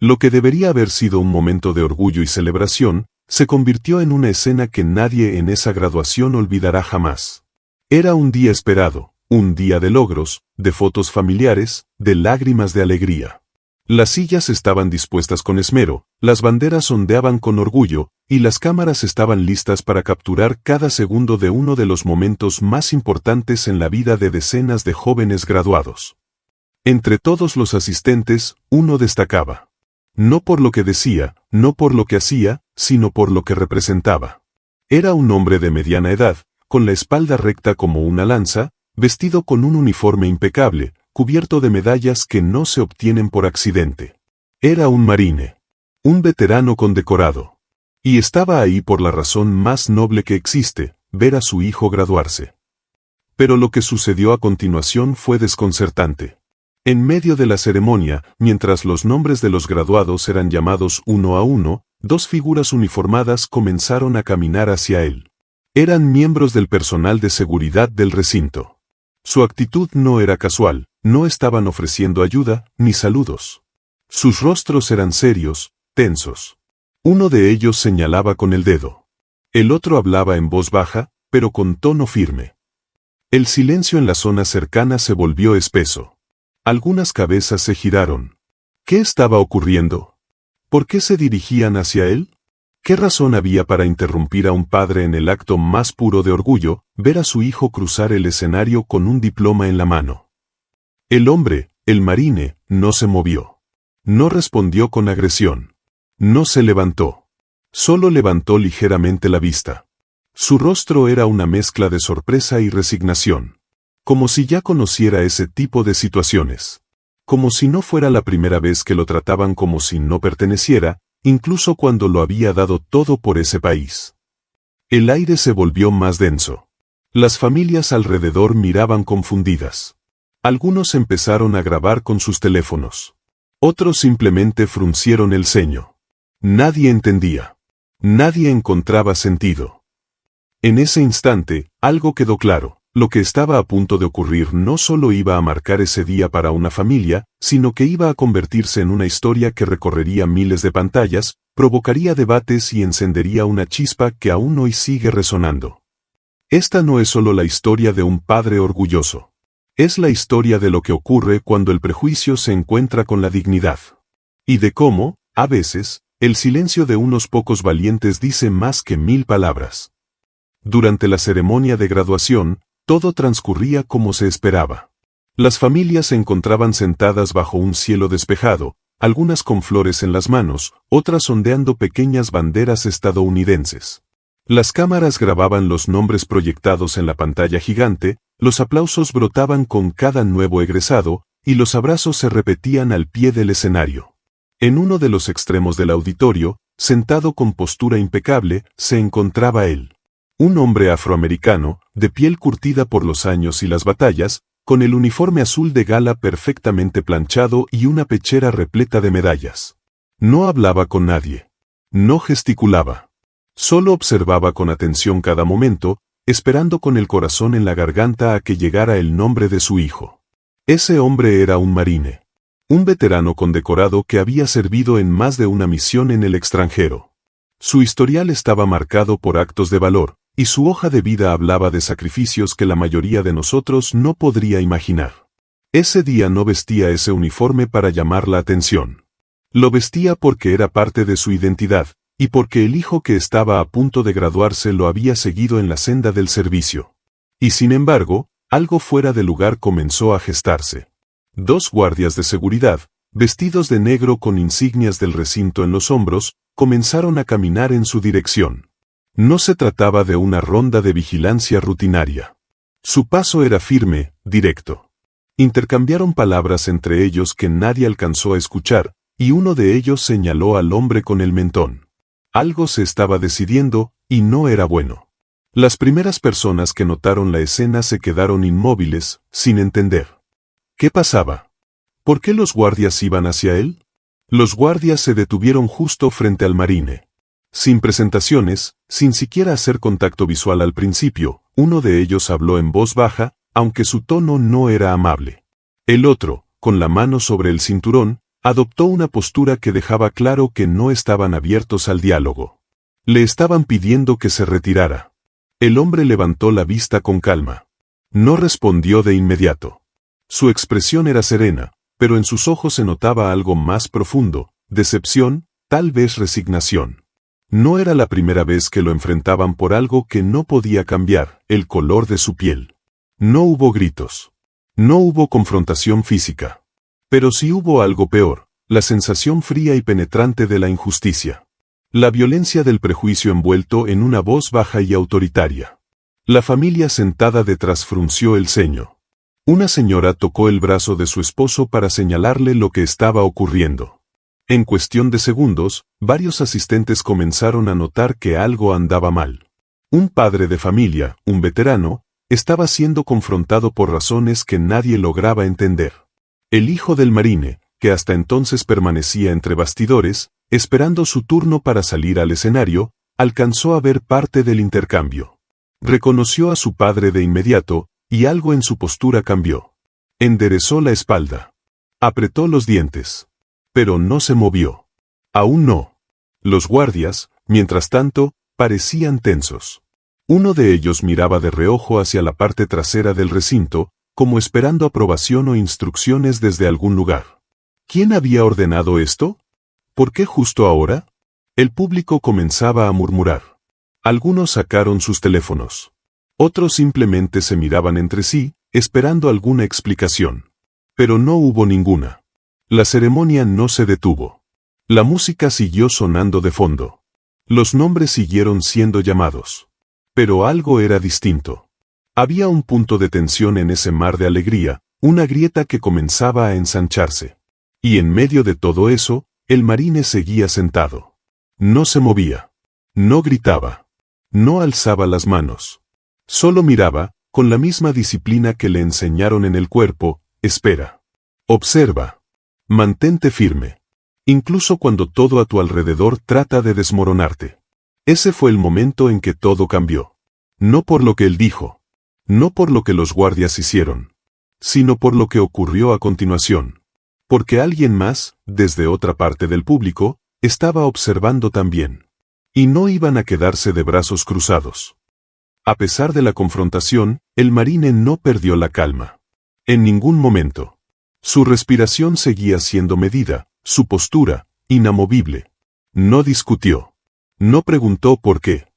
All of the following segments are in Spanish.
Lo que debería haber sido un momento de orgullo y celebración, se convirtió en una escena que nadie en esa graduación olvidará jamás. Era un día esperado, un día de logros, de fotos familiares, de lágrimas de alegría. Las sillas estaban dispuestas con esmero, las banderas ondeaban con orgullo, y las cámaras estaban listas para capturar cada segundo de uno de los momentos más importantes en la vida de decenas de jóvenes graduados. Entre todos los asistentes, uno destacaba. No por lo que decía, no por lo que hacía, sino por lo que representaba. Era un hombre de mediana edad, con la espalda recta como una lanza, vestido con un uniforme impecable, cubierto de medallas que no se obtienen por accidente. Era un marine. Un veterano condecorado. Y estaba ahí por la razón más noble que existe, ver a su hijo graduarse. Pero lo que sucedió a continuación fue desconcertante. En medio de la ceremonia, mientras los nombres de los graduados eran llamados uno a uno, dos figuras uniformadas comenzaron a caminar hacia él. Eran miembros del personal de seguridad del recinto. Su actitud no era casual, no estaban ofreciendo ayuda, ni saludos. Sus rostros eran serios, tensos. Uno de ellos señalaba con el dedo. El otro hablaba en voz baja, pero con tono firme. El silencio en la zona cercana se volvió espeso. Algunas cabezas se giraron. ¿Qué estaba ocurriendo? ¿Por qué se dirigían hacia él? ¿Qué razón había para interrumpir a un padre en el acto más puro de orgullo, ver a su hijo cruzar el escenario con un diploma en la mano? El hombre, el marine, no se movió. No respondió con agresión. No se levantó. Solo levantó ligeramente la vista. Su rostro era una mezcla de sorpresa y resignación. Como si ya conociera ese tipo de situaciones. Como si no fuera la primera vez que lo trataban como si no perteneciera, incluso cuando lo había dado todo por ese país. El aire se volvió más denso. Las familias alrededor miraban confundidas. Algunos empezaron a grabar con sus teléfonos. Otros simplemente fruncieron el ceño. Nadie entendía. Nadie encontraba sentido. En ese instante, algo quedó claro. Lo que estaba a punto de ocurrir no solo iba a marcar ese día para una familia, sino que iba a convertirse en una historia que recorrería miles de pantallas, provocaría debates y encendería una chispa que aún hoy sigue resonando. Esta no es solo la historia de un padre orgulloso. Es la historia de lo que ocurre cuando el prejuicio se encuentra con la dignidad. Y de cómo, a veces, el silencio de unos pocos valientes dice más que 1000 palabras. Durante la ceremonia de graduación, todo transcurría como se esperaba. Las familias se encontraban sentadas bajo un cielo despejado, algunas con flores en las manos, otras ondeando pequeñas banderas estadounidenses. Las cámaras grababan los nombres proyectados en la pantalla gigante, los aplausos brotaban con cada nuevo egresado, y los abrazos se repetían al pie del escenario. En uno de los extremos del auditorio, sentado con postura impecable, se encontraba él. Un hombre afroamericano, de piel curtida por los años y las batallas, con el uniforme azul de gala perfectamente planchado y una pechera repleta de medallas. No hablaba con nadie. No gesticulaba. Solo observaba con atención cada momento, esperando con el corazón en la garganta a que llegara el nombre de su hijo. Ese hombre era un marine. Un veterano condecorado que había servido en más de una misión en el extranjero. Su historial estaba marcado por actos de valor, y su hoja de vida hablaba de sacrificios que la mayoría de nosotros no podría imaginar. Ese día no vestía ese uniforme para llamar la atención. Lo vestía porque era parte de su identidad, y porque el hijo que estaba a punto de graduarse lo había seguido en la senda del servicio. Y sin embargo, algo fuera de lugar comenzó a gestarse. 2 guardias de seguridad, vestidos de negro con insignias del recinto en los hombros, comenzaron a caminar en su dirección. No se trataba de una ronda de vigilancia rutinaria. Su paso era firme, directo. Intercambiaron palabras entre ellos que nadie alcanzó a escuchar, y uno de ellos señaló al hombre con el mentón. Algo se estaba decidiendo, y no era bueno. Las primeras personas que notaron la escena se quedaron inmóviles, sin entender. ¿Qué pasaba? ¿Por qué los guardias iban hacia él? Los guardias se detuvieron justo frente al marine. Sin presentaciones, sin siquiera hacer contacto visual al principio, uno de ellos habló en voz baja, aunque su tono no era amable. El otro, con la mano sobre el cinturón, Adoptó una postura que dejaba claro que no estaban abiertos al diálogo. Le estaban pidiendo que se retirara. El hombre levantó la vista con calma. No respondió de inmediato. Su expresión era serena, pero en sus ojos se notaba algo más profundo, decepción, tal vez resignación. No era la primera vez que lo enfrentaban por algo que no podía cambiar, el color de su piel. No hubo gritos. No hubo confrontación física. Pero sí hubo algo peor, la sensación fría y penetrante de la injusticia. La violencia del prejuicio envuelto en una voz baja y autoritaria. La familia sentada detrás frunció el ceño. Una señora tocó el brazo de su esposo para señalarle lo que estaba ocurriendo. En cuestión de segundos, varios asistentes comenzaron a notar que algo andaba mal. Un padre de familia, un veterano, estaba siendo confrontado por razones que nadie lograba entender. El hijo del marine, que hasta entonces permanecía entre bastidores, esperando su turno para salir al escenario, alcanzó a ver parte del intercambio. Reconoció a su padre de inmediato, y algo en su postura cambió. Enderezó la espalda. Apretó los dientes. Pero no se movió. Aún no. Los guardias, mientras tanto, parecían tensos. Uno de ellos miraba de reojo hacia la parte trasera del recinto, como esperando aprobación o instrucciones desde algún lugar. ¿Quién había ordenado esto? ¿Por qué justo ahora? El público comenzaba a murmurar. Algunos sacaron sus teléfonos. Otros simplemente se miraban entre sí, esperando alguna explicación. Pero no hubo ninguna. La ceremonia no se detuvo. La música siguió sonando de fondo. Los nombres siguieron siendo llamados. Pero algo era distinto. Había un punto de tensión en ese mar de alegría, una grieta que comenzaba a ensancharse. Y en medio de todo eso, el marine seguía sentado. No se movía. No gritaba. No alzaba las manos. Solo miraba, con la misma disciplina que le enseñaron en el cuerpo, espera. Observa. Mantente firme. Incluso cuando todo a tu alrededor trata de desmoronarte. Ese fue el momento en que todo cambió. No por lo que él dijo. No por lo que los guardias hicieron, sino por lo que ocurrió a continuación. Porque alguien más, desde otra parte del público, estaba observando también. Y no iban a quedarse de brazos cruzados. A pesar de la confrontación, el marine no perdió la calma. En ningún momento. Su respiración seguía siendo medida, su postura, inamovible. No discutió. No preguntó por qué.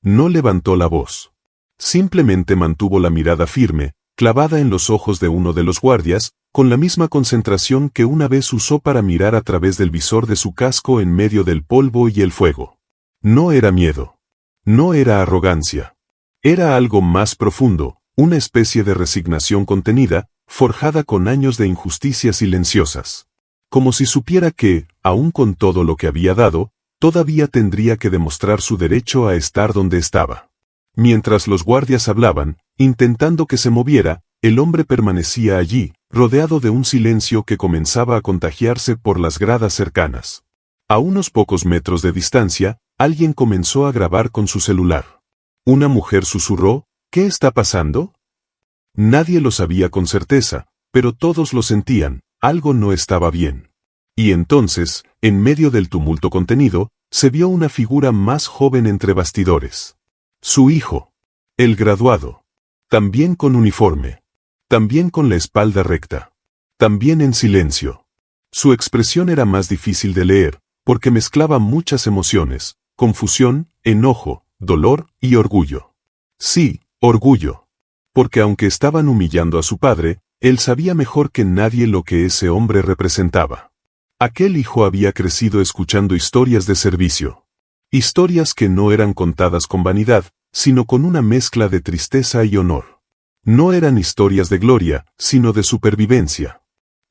No levantó la voz. Simplemente mantuvo la mirada firme, clavada en los ojos de uno de los guardias, con la misma concentración que una vez usó para mirar a través del visor de su casco en medio del polvo y el fuego. No era miedo. No era arrogancia. Era algo más profundo, una especie de resignación contenida, forjada con años de injusticias silenciosas. Como si supiera que, aun con todo lo que había dado, todavía tendría que demostrar su derecho a estar donde estaba. Mientras los guardias hablaban, intentando que se moviera, el hombre permanecía allí, rodeado de un silencio que comenzaba a contagiarse por las gradas cercanas. A unos pocos metros de distancia, alguien comenzó a grabar con su celular. Una mujer susurró, ¿qué está pasando? Nadie lo sabía con certeza, pero todos lo sentían, algo no estaba bien. Y entonces, en medio del tumulto contenido, se vio una figura más joven entre bastidores. Su hijo. El graduado. También con uniforme. También con la espalda recta. También en silencio. Su expresión era más difícil de leer, porque mezclaba muchas emociones, confusión, enojo, dolor y orgullo. Sí, orgullo. Porque aunque estaban humillando a su padre, él sabía mejor que nadie lo que ese hombre representaba. Aquel hijo había crecido escuchando historias de servicio. Historias que no eran contadas con vanidad, sino con una mezcla de tristeza y honor. No eran historias de gloria, sino de supervivencia.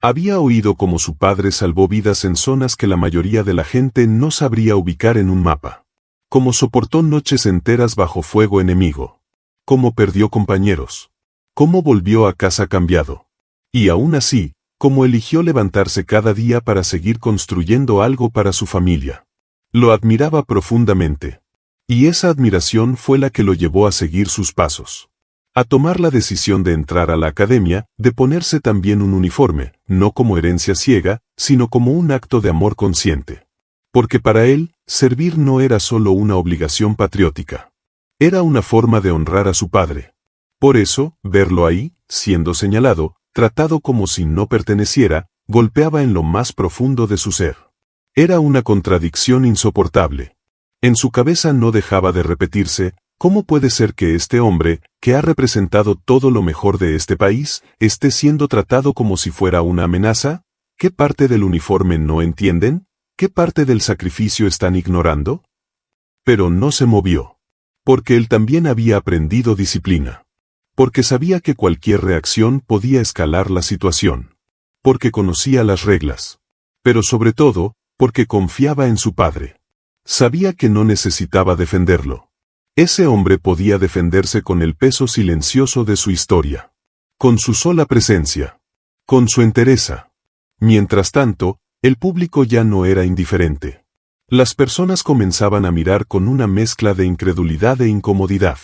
Había oído cómo su padre salvó vidas en zonas que la mayoría de la gente no sabría ubicar en un mapa. Cómo soportó noches enteras bajo fuego enemigo. Cómo perdió compañeros. Cómo volvió a casa cambiado. Y aún así, cómo eligió levantarse cada día para seguir construyendo algo para su familia. Lo admiraba profundamente. Y esa admiración fue la que lo llevó a seguir sus pasos. a tomar la decisión de entrar a la academia, de ponerse también un uniforme, no como herencia ciega, sino como un acto de amor consciente. Porque para él, servir no era solo una obligación patriótica. Era una forma de honrar a su padre. Por eso, verlo ahí, siendo señalado, tratado como si no perteneciera, golpeaba en lo más profundo de su ser. Era una contradicción insoportable. En su cabeza no dejaba de repetirse: ¿cómo puede ser que este hombre, que ha representado todo lo mejor de este país, esté siendo tratado como si fuera una amenaza? ¿Qué parte del uniforme no entienden? ¿Qué parte del sacrificio están ignorando? Pero no se movió. Porque él también había aprendido disciplina. Porque sabía que cualquier reacción podía escalar la situación. Porque conocía las reglas. Pero sobre todo, porque confiaba en su padre. Sabía que no necesitaba defenderlo. Ese hombre podía defenderse con el peso silencioso de su historia. Con su sola presencia. Con su entereza. Mientras tanto, el público ya no era indiferente. Las personas comenzaban a mirar con una mezcla de incredulidad e incomodidad.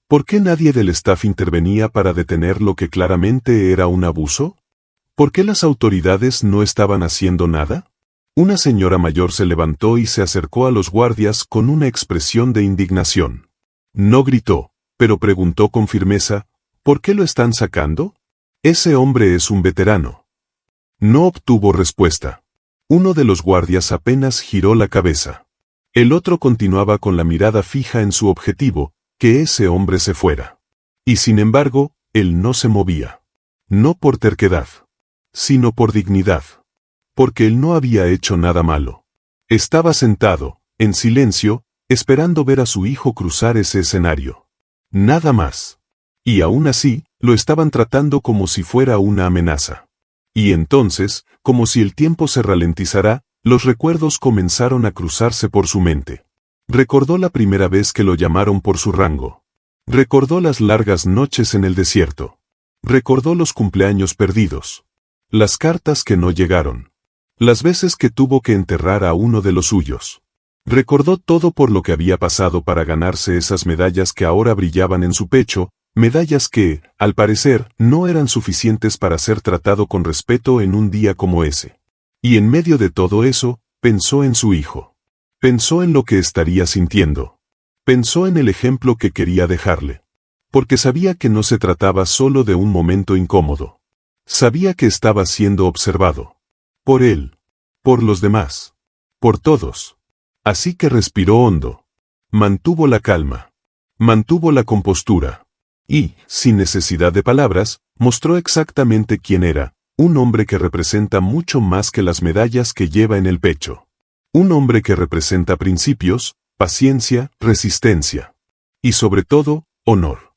¿Por qué nadie del staff intervenía para detener lo que claramente era un abuso? ¿Por qué las autoridades no estaban haciendo nada? Una señora mayor se levantó y se acercó a los guardias con una expresión de indignación. No gritó, pero preguntó con firmeza: ¿por qué lo están sacando? Ese hombre es un veterano. No obtuvo respuesta. Uno de los guardias apenas giró la cabeza. El otro continuaba con la mirada fija en su objetivo: que ese hombre se fuera. Y sin embargo, él no se movía. No por terquedad, sino por dignidad. Porque él no había hecho nada malo. Estaba sentado, en silencio, esperando ver a su hijo cruzar ese escenario. Nada más. Y aún así, lo estaban tratando como si fuera una amenaza. Y entonces, como si el tiempo se ralentizara, los recuerdos comenzaron a cruzarse por su mente. Recordó la primera vez que lo llamaron por su rango. Recordó las largas noches en el desierto. Recordó los cumpleaños perdidos. Las cartas que no llegaron. Las veces que tuvo que enterrar a uno de los suyos. Recordó todo por lo que había pasado para ganarse esas medallas que ahora brillaban en su pecho, medallas que, al parecer, no eran suficientes para ser tratado con respeto en un día como ese. Y en medio de todo eso, pensó en su hijo. Pensó en lo que estaría sintiendo. Pensó en el ejemplo que quería dejarle. Porque sabía que no se trataba solo de un momento incómodo. Sabía que estaba siendo observado. Por él. Por los demás. Por todos. Así que respiró hondo. Mantuvo la calma. Mantuvo la compostura. Y, sin necesidad de palabras, mostró exactamente quién era: un hombre que representa mucho más que las medallas que lleva en el pecho. Un hombre que representa principios, paciencia, resistencia. Y sobre todo, honor.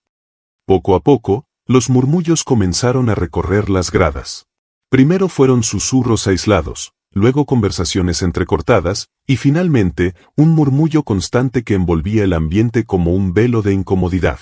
Poco a poco, los murmullos comenzaron a recorrer las gradas. Primero fueron susurros aislados, luego conversaciones entrecortadas, y finalmente, un murmullo constante que envolvía el ambiente como un velo de incomodidad.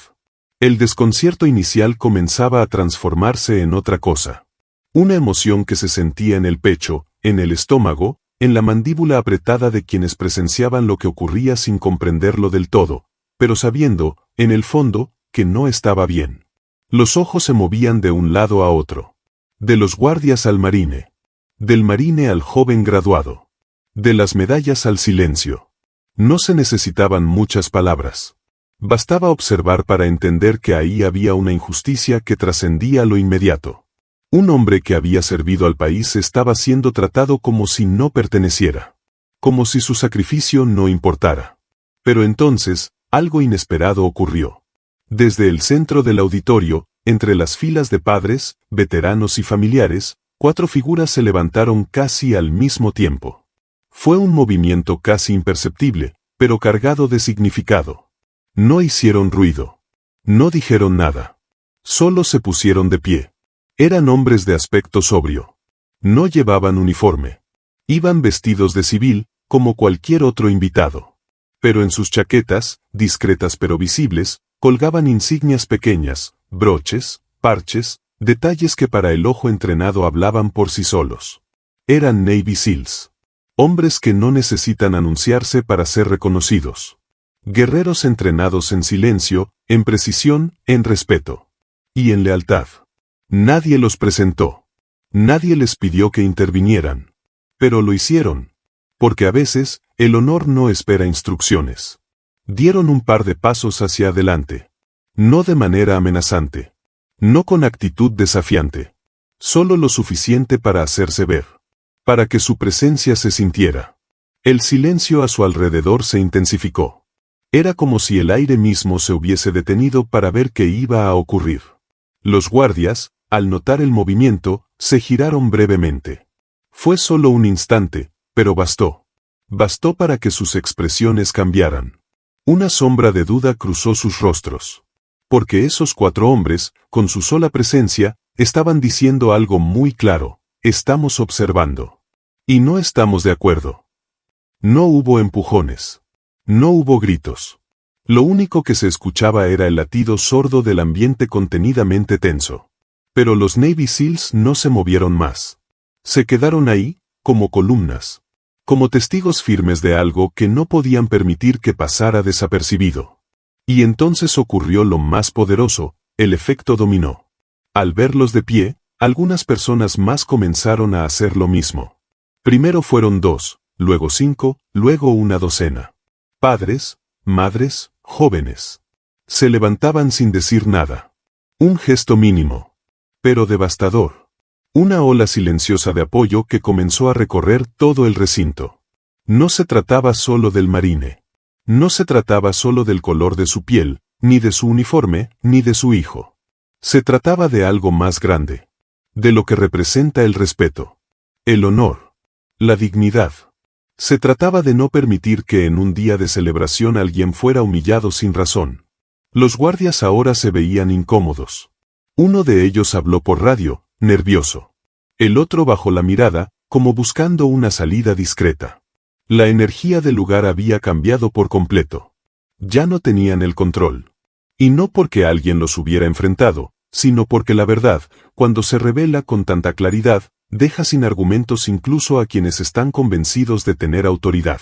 El desconcierto inicial comenzaba a transformarse en otra cosa. Una emoción que se sentía en el pecho, en el estómago, en la mandíbula apretada de quienes presenciaban lo que ocurría sin comprenderlo del todo, pero sabiendo, en el fondo, que no estaba bien. Los ojos se movían de un lado a otro. De los guardias al marine. Del marine al joven graduado. De las medallas al silencio. No se necesitaban muchas palabras. Bastaba observar para entender que ahí había una injusticia que trascendía lo inmediato. Un hombre que había servido al país estaba siendo tratado como si no perteneciera. Como si su sacrificio no importara. Pero entonces, algo inesperado ocurrió. Desde el centro del auditorio, entre las filas de padres, veteranos y familiares, 4 figuras se levantaron casi al mismo tiempo. Fue un movimiento casi imperceptible, pero cargado de significado. No hicieron ruido. No dijeron nada. Solo se pusieron de pie. Eran hombres de aspecto sobrio. No llevaban uniforme. Iban vestidos de civil, como cualquier otro invitado. Pero en sus chaquetas, discretas pero visibles, colgaban insignias pequeñas, broches, parches, detalles que para el ojo entrenado hablaban por sí solos. Eran Navy SEALs. Hombres que no necesitan anunciarse para ser reconocidos. Guerreros entrenados en silencio, en precisión, en respeto. Y en lealtad. Nadie los presentó. Nadie les pidió que intervinieran. Pero lo hicieron. Porque a veces, el honor no espera instrucciones. Dieron un par de pasos hacia adelante. No de manera amenazante. No con actitud desafiante. Solo lo suficiente para hacerse ver. Para que su presencia se sintiera. El silencio a su alrededor se intensificó. Era como si el aire mismo se hubiese detenido para ver qué iba a ocurrir. Los guardias, al notar el movimiento, se giraron brevemente. Fue solo un instante, pero bastó. Bastó para que sus expresiones cambiaran. Una sombra de duda cruzó sus rostros. Porque esos 4 hombres, con su sola presencia, estaban diciendo algo muy claro: estamos observando. Y no estamos de acuerdo. No hubo empujones. No hubo gritos. Lo único que se escuchaba era el latido sordo del ambiente contenidamente tenso. Pero los Navy SEALs no se movieron más. Se quedaron ahí, como columnas. Como testigos firmes de algo que no podían permitir que pasara desapercibido. Y entonces ocurrió lo más poderoso: el efecto dominó. Al verlos de pie, algunas personas más comenzaron a hacer lo mismo. Primero fueron 2, luego 5, luego una docena. Padres, madres, jóvenes. Se levantaban sin decir nada. Un gesto mínimo. Pero devastador. Una ola silenciosa de apoyo que comenzó a recorrer todo el recinto. No se trataba solo del marine. No se trataba solo del color de su piel, ni de su uniforme, ni de su hijo. Se trataba de algo más grande. De lo que representa el respeto. El honor. La dignidad. Se trataba de no permitir que en un día de celebración alguien fuera humillado sin razón. Los guardias ahora se veían incómodos. Uno de ellos habló por radio, nervioso. El otro bajó la mirada, como buscando una salida discreta. La energía del lugar había cambiado por completo. Ya no tenían el control. Y no porque alguien los hubiera enfrentado, sino porque la verdad, cuando se revela con tanta claridad, deja sin argumentos incluso a quienes están convencidos de tener autoridad.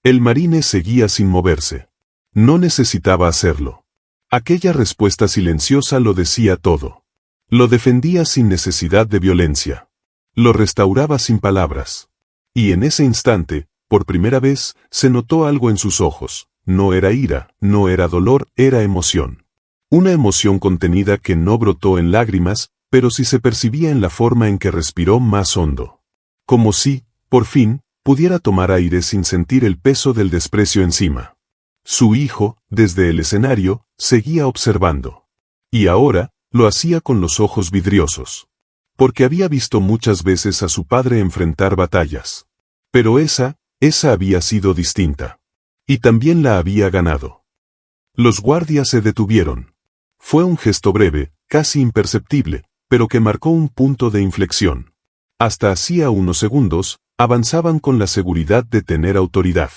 El marine seguía sin moverse. No necesitaba hacerlo. Aquella respuesta silenciosa lo decía todo. Lo defendía sin necesidad de violencia. Lo restauraba sin palabras. Y en ese instante, por primera vez, se notó algo en sus ojos. No era ira, no era dolor, era emoción. Una emoción contenida que no brotó en lágrimas, pero sí se percibía en la forma en que respiró más hondo. Como si, por fin, pudiera tomar aire sin sentir el peso del desprecio encima. Su hijo, desde el escenario, seguía observando. Y ahora, lo hacía con los ojos vidriosos. Porque había visto muchas veces a su padre enfrentar batallas. Pero esa había sido distinta. Y también la había ganado. Los guardias se detuvieron. Fue un gesto breve, casi imperceptible, pero que marcó un punto de inflexión. Hasta hacía unos segundos, avanzaban con la seguridad de tener autoridad.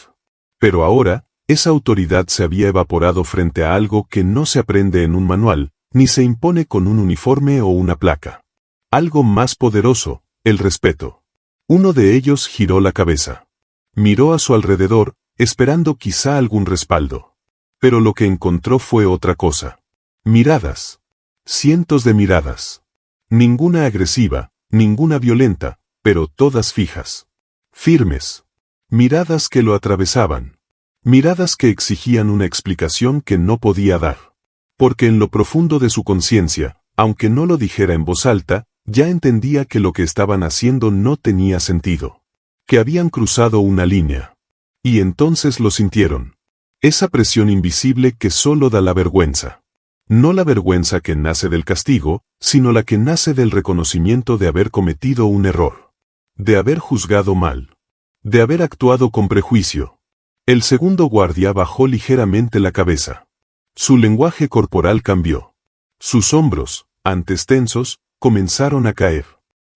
Pero ahora, esa autoridad se había evaporado frente a algo que no se aprende en un manual, ni se impone con un uniforme o una placa. Algo más poderoso, el respeto. Uno de ellos giró la cabeza. Miró a su alrededor, esperando quizá algún respaldo. Pero lo que encontró fue otra cosa. Miradas. Cientos de miradas. Ninguna agresiva, ninguna violenta, pero todas fijas. Firmes. Miradas que lo atravesaban. Miradas que exigían una explicación que no podía dar. Porque en lo profundo de su conciencia, aunque no lo dijera en voz alta, ya entendía que lo que estaban haciendo no tenía sentido. Que habían cruzado una línea. Y entonces lo sintieron. Esa presión invisible que solo da la vergüenza. No la vergüenza que nace del castigo, sino la que nace del reconocimiento de haber cometido un error. De haber juzgado mal. De haber actuado con prejuicio. El segundo guardia bajó ligeramente la cabeza. Su lenguaje corporal cambió. Sus hombros, antes tensos, comenzaron a caer.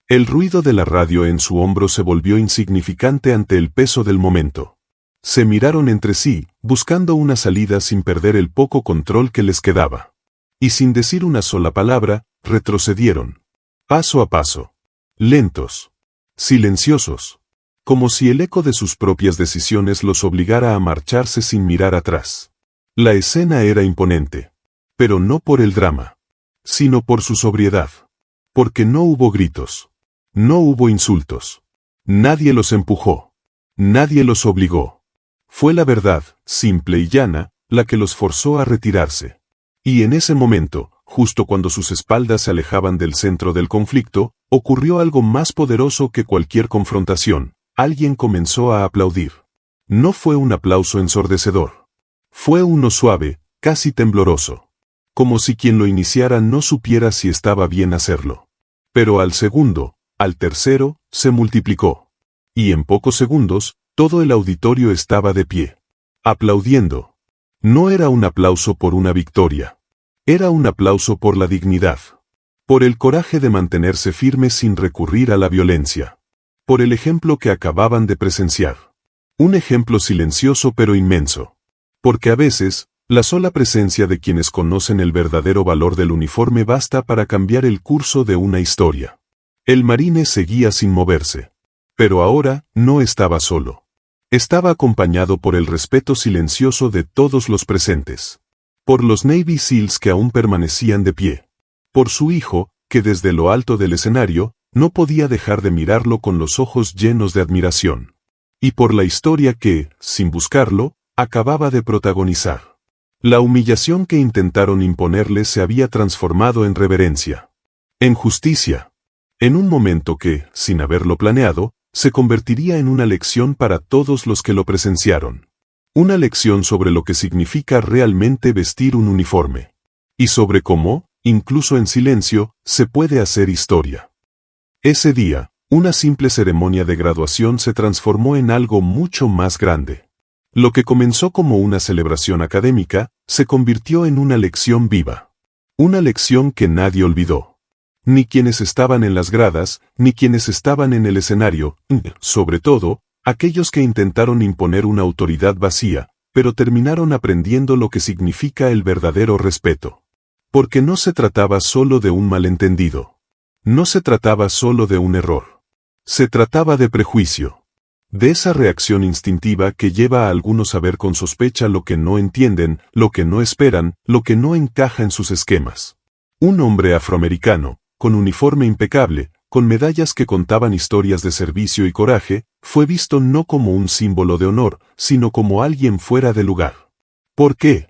El ruido de la radio en su hombro se volvió insignificante ante el peso del momento. Se miraron entre sí, buscando una salida sin perder el poco control que les quedaba. Y sin decir una sola palabra, retrocedieron. Paso a paso. Lentos. Silenciosos. Como si el eco de sus propias decisiones los obligara a marcharse sin mirar atrás. La escena era imponente. Pero no por el drama, sino por su sobriedad. Porque no hubo gritos. No hubo insultos. Nadie los empujó. Nadie los obligó. Fue la verdad, simple y llana, la que los forzó a retirarse. Y en ese momento, justo cuando sus espaldas se alejaban del centro del conflicto, ocurrió algo más poderoso que cualquier confrontación. Alguien comenzó a aplaudir. No fue un aplauso ensordecedor. Fue uno suave, casi tembloroso. Como si quien lo iniciara no supiera si estaba bien hacerlo. Pero al segundo, al tercero, se multiplicó. Y en pocos segundos, todo el auditorio estaba de pie. Aplaudiendo. No era un aplauso por una victoria. Era un aplauso por la dignidad. Por el coraje de mantenerse firme sin recurrir a la violencia. Por el ejemplo que acababan de presenciar. Un ejemplo silencioso pero inmenso. Porque a veces, la sola presencia de quienes conocen el verdadero valor del uniforme basta para cambiar el curso de una historia. El marine seguía sin moverse. Pero ahora, no estaba solo. Estaba acompañado por el respeto silencioso de todos los presentes. Por los Navy SEALs que aún permanecían de pie. Por su hijo, que desde lo alto del escenario, no podía dejar de mirarlo con los ojos llenos de admiración. Y por la historia que, sin buscarlo, acababa de protagonizar. La humillación que intentaron imponerle se había transformado en reverencia. En justicia. En un momento que, sin haberlo planeado, se convertiría en una lección para todos los que lo presenciaron. Una lección sobre lo que significa realmente vestir un uniforme. Y sobre cómo, incluso en silencio, se puede hacer historia. Ese día, una simple ceremonia de graduación se transformó en algo mucho más grande. Lo que comenzó como una celebración académica, se convirtió en una lección viva. Una lección que nadie olvidó. Ni quienes estaban en las gradas, ni quienes estaban en el escenario, sobre todo, aquellos que intentaron imponer una autoridad vacía, pero terminaron aprendiendo lo que significa el verdadero respeto. Porque no se trataba solo de un malentendido. No se trataba solo de un error. Se trataba de prejuicio. De esa reacción instintiva que lleva a algunos a ver con sospecha lo que no entienden, lo que no esperan, lo que no encaja en sus esquemas. Un hombre afroamericano, con uniforme impecable, con medallas que contaban historias de servicio y coraje, fue visto no como un símbolo de honor, sino como alguien fuera de lugar. ¿Por qué?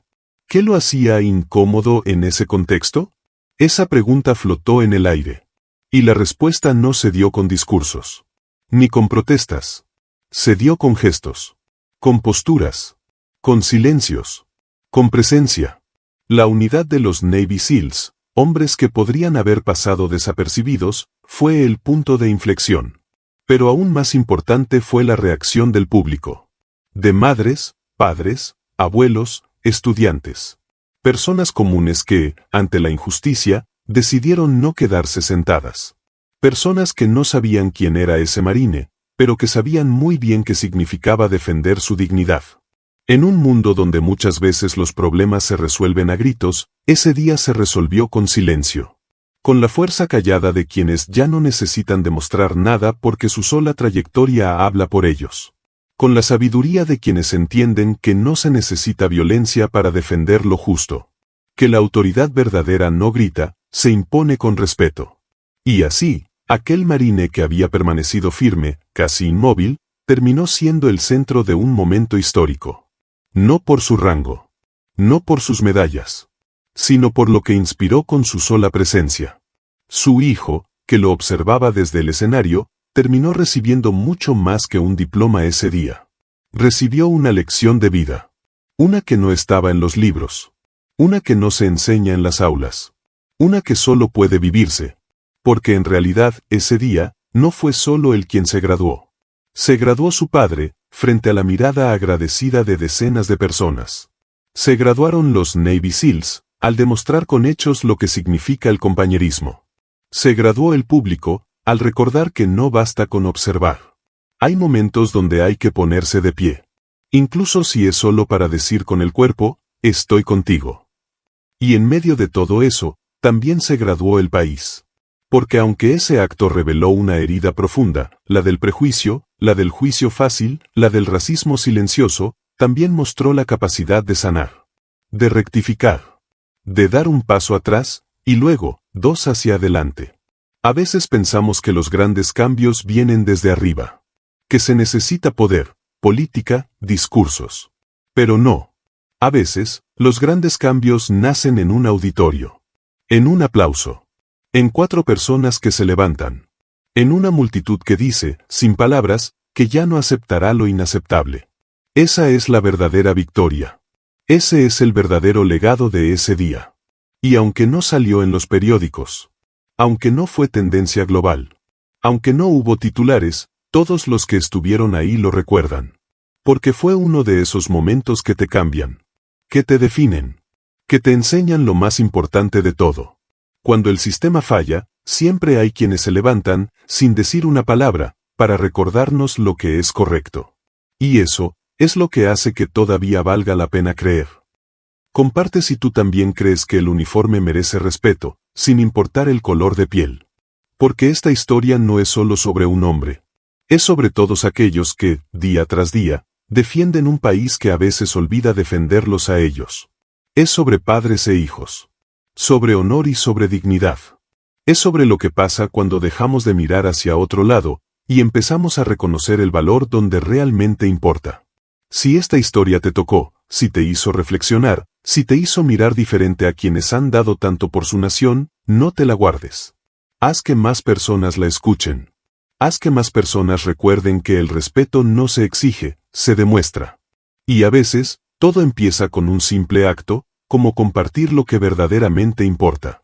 ¿Qué lo hacía incómodo en ese contexto? Esa pregunta flotó en el aire. Y la respuesta no se dio con discursos. Ni con protestas. Se dio con gestos. Con posturas. Con silencios. Con presencia. La unidad de los Navy SEALs, hombres que podrían haber pasado desapercibidos, fue el punto de inflexión. Pero aún más importante fue la reacción del público. De madres, padres, abuelos, estudiantes. Personas comunes que, ante la injusticia, decidieron no quedarse sentadas. Personas que no sabían quién era ese marine, pero que sabían muy bien qué significaba defender su dignidad. En un mundo donde muchas veces los problemas se resuelven a gritos, ese día se resolvió con silencio. Con la fuerza callada de quienes ya no necesitan demostrar nada porque su sola trayectoria habla por ellos. Con la sabiduría de quienes entienden que no se necesita violencia para defender lo justo. Que la autoridad verdadera no grita, se impone con respeto. Y así, aquel marine que había permanecido firme, casi inmóvil, terminó siendo el centro de un momento histórico. No por su rango. No por sus medallas. Sino por lo que inspiró con su sola presencia. Su hijo, que lo observaba desde el escenario, terminó recibiendo mucho más que un diploma ese día. Recibió una lección de vida. Una que no estaba en los libros. Una que no se enseña en las aulas. Una que solo puede vivirse. Porque en realidad, ese día, no fue solo él quien se graduó. Se graduó su padre, frente a la mirada agradecida de decenas de personas. Se graduaron los Navy SEALs, al demostrar con hechos lo que significa el compañerismo. Se graduó el público, al recordar que no basta con observar. Hay momentos donde hay que ponerse de pie. Incluso si es solo para decir con el cuerpo, estoy contigo. Y en medio de todo eso, también se graduó el país. Porque aunque ese acto reveló una herida profunda, la del prejuicio, la del juicio fácil, la del racismo silencioso, también mostró la capacidad de sanar. de rectificar, de dar un paso atrás, y luego, dos hacia adelante. A veces pensamos que los grandes cambios vienen desde arriba, que se necesita poder, política, discursos. Pero no. A veces, los grandes cambios nacen en un auditorio, en un aplauso, en 4 personas que se levantan, en una multitud que dice, sin palabras, que ya no aceptará lo inaceptable. Esa es la verdadera victoria. Ese es el verdadero legado de ese día. Y aunque no salió en los periódicos, aunque no fue tendencia global, aunque no hubo titulares, todos los que estuvieron ahí lo recuerdan. Porque fue uno de esos momentos que te cambian, que te definen, que te enseñan lo más importante de todo. Cuando el sistema falla, siempre hay quienes se levantan, sin decir una palabra, para recordarnos lo que es correcto. Y eso, es lo que hace que todavía valga la pena creer. Comparte si tú también crees que el uniforme merece respeto, sin importar el color de piel. Porque esta historia no es solo sobre un hombre. Es sobre todos aquellos que, día tras día, defienden un país que a veces olvida defenderlos a ellos. Es sobre padres e hijos. Sobre honor y sobre dignidad. Es sobre lo que pasa cuando dejamos de mirar hacia otro lado, y empezamos a reconocer el valor donde realmente importa. Si esta historia te tocó, si te hizo reflexionar, si te hizo mirar diferente a quienes han dado tanto por su nación, no te la guardes. Haz que más personas la escuchen. Haz que más personas recuerden que el respeto no se exige, se demuestra. Y a veces, todo empieza con un simple acto, como compartir lo que verdaderamente importa.